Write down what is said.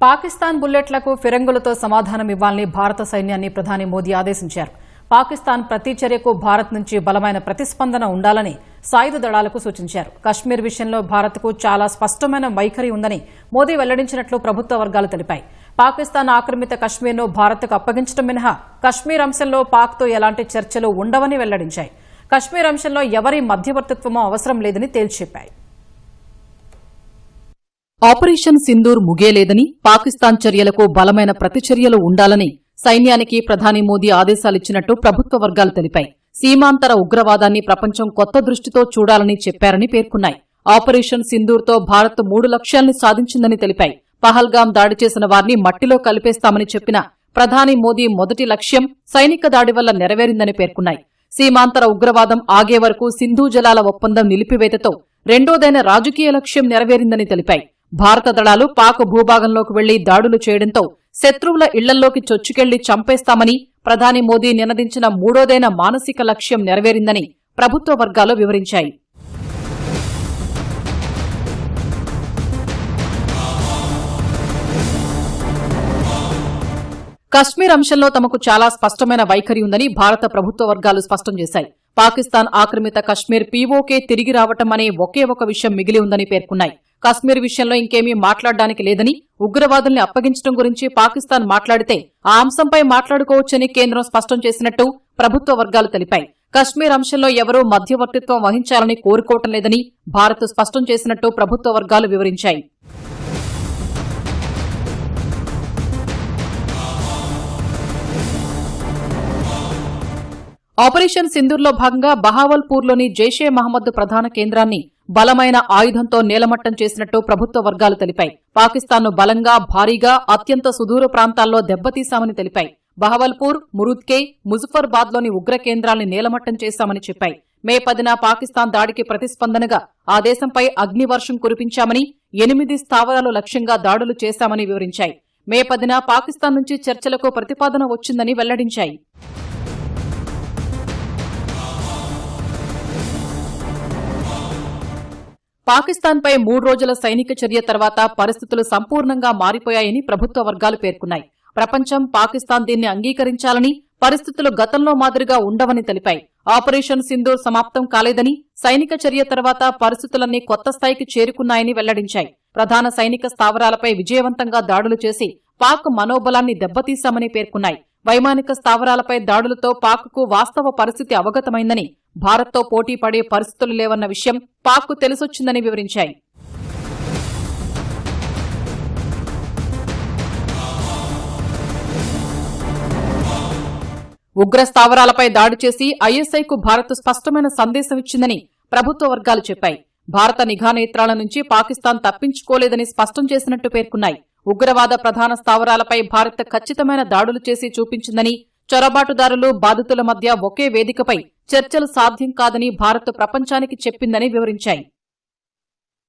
పాకిస్తాన్ బుల్లెట్లకు ఫిరంగులతో సమాధానం ఇవ్వాలని భారత సైన్యాన్ని ప్రధాని మోదీ ఆదేశించారు. పాకిస్తాన్ ప్రతి చర్యకు భారత్ నుంచి బలమైన ప్రతిస్పందన ఉండాలని సాయుధ దళాలకు సూచించారు. కశ్మీర్ విషయంలో భారత్కు చాలా స్పష్టమైన వైఖరి ఉందని మోదీ వెల్లడించినట్లు ప్రభుత్వ వర్గాలు తెలిపాయి. పాకిస్తాన్ ఆక్రమిత కశ్మీర్ను భారత్కు అప్పగించడం మినహా కశ్మీర్ అంశంలో పాక్తో ఎలాంటి చర్చలు ఉండవని వెల్లడించాయి. కశ్మీర్ అంశంలో ఎవరి మధ్యవర్తిత్వమో అవసరం లేదని తేల్చిచెప్పాయి. ఆపరేషన్ సింధూర్ ముగియలేదని, పాకిస్తాన్ చర్యలకు బలమైన ప్రతిచర్యలు ఉండాలని సైన్యానికి ప్రధాని మోదీ ఆదేశాలిచ్చినట్టు ప్రభుత్వ వర్గాలు తెలిపాయి. సీమాంతర ఉగ్రవాదాన్ని ప్రపంచం కొత్త దృష్టితో చూడాలని చెప్పారని పేర్కొన్నాయి. ఆపరేషన్ సింధూర్తో భారత్ 3 లక్ష్యాల్ని సాధించిందని తెలిపాయి. పహల్గాం దాడి చేసిన వారిని మట్టిలో కలిపేస్తామని చెప్పిన ప్రధాని మోదీ మొదటి లక్ష్యం సైనిక దాడి వల్ల నెరవేరిందని పేర్కొన్నాయి. సీమాంతర ఉగ్రవాదం ఆగే వరకు సింధు జలాల ఒప్పందం నిలిపివేతతో రెండోదైన రాజకీయ లక్ష్యం నెరవేరిందని తెలిపాయి. భారత దళాలు పాక్ భూభాగంలోకి వెళ్లి దాడులు చేయడంతో శత్రువుల ఇళ్లల్లోకి చొచ్చుకెళ్లి చంపేస్తామని ప్రధాని మోదీ నినదించిన మూడోదైన మానసిక లక్ష్యం నెరవేరిందని ప్రభుత్వ వర్గాలు వివరించాయి. కశ్మీర్ అంశంలో తమకు చాలా స్పష్టమైన వైఖరి ఉందని భారత ప్రభుత్వ వర్గాలు స్పష్టం చేశాయి. పాకిస్తాన్ ఆక్రమిత కశ్మీర్ పీఓకే తిరిగి రావటం అనే ఒకే ఒక విషయం మిగిలి ఉందని పేర్కొన్నాయి. కశ్మీర్ విషయంలో ఇంకేమీ మాట్లాడడానికి లేదని, ఉగ్రవాదుల్ని అప్పగించడం గురించి పాకిస్తాన్ మాట్లాడితే ఆ అంశంపై మాట్లాడుకోవచ్చని కేంద్రం స్పష్టం చేసినట్టు ప్రభుత్వ వర్గాలు తెలిపాయి. కశ్మీర్ అంశంలో ఎవరూ మధ్యవర్తిత్వం వహించాలని కోరుకోవటం లేదని భారత్ స్పష్టం చేసినట్టు ప్రభుత్వ వర్గాలు వివరించాయి. ఆపరేషన్ సింధూర్లో భాగంగా బహావల్పూర్లోని జైషే మహమ్మద్ ప్రధాన కేంద్రాన్ని బలమైన ఆయుధంతో నేలమట్టం చేసినట్టు ప్రభుత్వ వర్గాలు తెలిపాయి. పాకిస్తాన్ను బలంగా, భారీగా, అత్యంత సుదూర ప్రాంతాల్లో దెబ్బతీశామని తెలిపాయి. బహవల్పూర్, మురుద్కే, ముజఫర్బాద్లోని ఉగ్ర కేంద్రాల్ని నేలమట్టం చేశామని చెప్పాయి. మే 10న పాకిస్తాన్ దాడికి ప్రతిస్పందనగా ఆ దేశంపై అగ్నివర్షం కురిపించామని, 8 స్థావరాలు లక్ష్యంగా దాడులు చేశామని వివరించాయి. మే 10న పాకిస్తాన్ నుంచి చర్చలకు ప్రతిపాదన వచ్చిందని వెల్లడించాయి. పాకిస్తాన్పై 3 రోజుల సైనిక చర్య తర్వాత పరిస్థితులు సంపూర్ణంగా మారిపోయాయని ప్రభుత్వ వర్గాలు పేర్కొన్నాయి. ప్రపంచం, పాకిస్తాన్ దీన్ని అంగీకరించాలని, పరిస్థితులు గతంలో మాదిరిగా ఉండవని తెలిపాయి. ఆపరేషన్ సింధూర్ సమాప్తం కాలేదని, సైనిక చర్య తర్వాత పరిస్థితులన్నీ కొత్త స్థాయికి చేరుకున్నాయని వెల్లడించాయి. ప్రధాన సైనిక స్థావరాలపై విజయవంతంగా దాడులు చేసి పాక్ మనోబలాన్ని దెబ్బతీశామని పేర్కొన్నాయి. వైమానిక స్థావరాలపై దాడులతో పాక్కు వాస్తవ పరిస్థితి అవగతమైందని, భారత్తో పోటీ పడే పరిస్థితులు లేవన్న విషయం పాక్కు తెలిసొచ్చిందని వివరించాయి. ఉగ్ర స్థావరాలపై దాడి చేసి ఐఎస్ఐకు భారత్ స్పష్టమైన సందేశం ఇచ్చిందని ప్రభుత్వ వర్గాలు చెప్పాయి. భారత నిఘా నేత్రాల నుంచి పాకిస్తాన్ తప్పించుకోలేదని స్పష్టం చేసినట్టు పేర్కొన్నాయి. ఉగ్రవాద ప్రధాన స్థావరాలపై భారత్ ఖచ్చితమైన దాడులు చేసి చూపించిందని, చొరబాటుదారులు, బాధితుల మధ్య ఒకే వేదికపై చర్చలు సాధ్యం కాదని భారత్ ప్రపంచానికి చెప్పిందని వివరించాయి.